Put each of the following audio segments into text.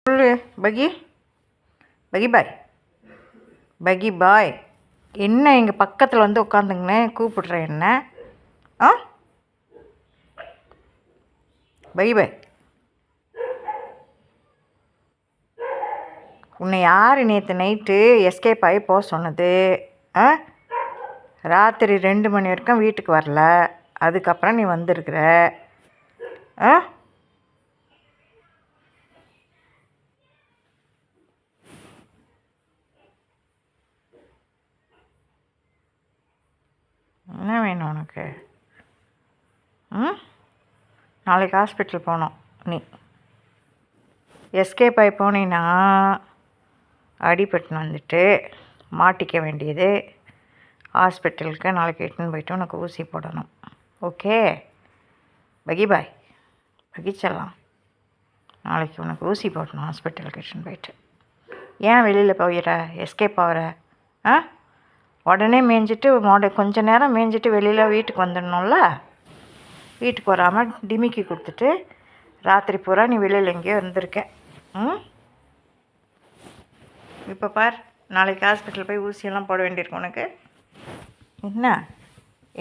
சொல்லு பகி. பகி பாய். பகி பாய். என்ன எங்கள் பக்கத்தில் வந்து உட்காந்துங்கன்னு கூப்பிடுற என்ன? ஆ பகி பாய், உன்னை யார் நேற்று நைட்டு எஸ்கேப் ஆகி போக சொன்னது? ஆ ராத்திரி 2 மணி வரைக்கும் வீட்டுக்கு வரல, அதுக்கப்புறம் நீ வந்திருக்கிற. ஆ என்ன வேணும் உனக்கு? ம் நாளைக்கு ஹாஸ்பிட்டல் போகணும். நீ எஸ்கேப் ஆகி போனீன்னா அடிபட்டு வந்துட்டு மாட்டிக்க வேண்டியது. ஹாஸ்பிட்டலுக்கு நாளைக்கு இட்டுன்னு போயிட்டு உனக்கு ஊசி போடணும். ஓகே பகி பாய், பகிச்சலாம். நாளைக்கு உனக்கு ஊசி போடணும் ஹாஸ்பிட்டலுக்கு இட்டுன்னு போயிட்டு. ஏன் வெளியில் போயிடுற, எஸ்கேப் ஆகிற? ஆ உடனே மேய்ஞ்சிட்டு கொஞ்ச நேரம் மேய்ஞ்சிட்டு வெளியில் வீட்டுக்கு வந்துடணும்ல. வீட்டுக்கு வராமல் டிமிக்கி கொடுத்துட்டு ராத்திரி பூரா நீ வெளியில் எங்கேயோ இருந்திருக்க. இப்போ பார், நாளைக்கு ஹாஸ்பிட்டல் போய் ஊசியெல்லாம் போட வேண்டியிருக்கு உனக்கு. என்ன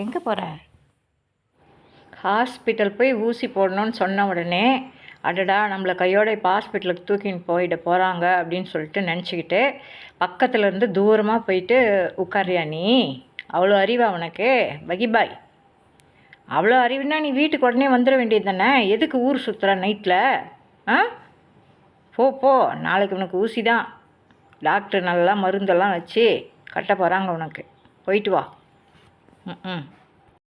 எங்கே போகிற? ஹாஸ்பிட்டல் போய் ஊசி போடணும்னு சொன்ன உடனே அடடா நம்மளை கையோட இப்போ ஹாஸ்பிட்டலுக்கு தூக்கின்னு போயிட போகிறாங்க அப்படின்னு சொல்லிட்டு நினச்சிக்கிட்டு பக்கத்தில் இருந்து தூரமாக போயிட்டு உட்காரியா நீ? அவ்வளோ அறிவா உனக்கு பகிபாய்? அவ்வளோ அறிவுனா நீ வீட்டுக்கு உடனே வந்துட வேண்டியது தானே. எதுக்கு ஊர் சுற்றுற நைட்டில்? ஆ போ, நாளைக்கு உனக்கு ஊசி தான். டாக்டர் நல்லா மருந்தெல்லாம் வச்சு கட்ட போகிறாங்க உனக்கு. போயிட்டு வா. ம்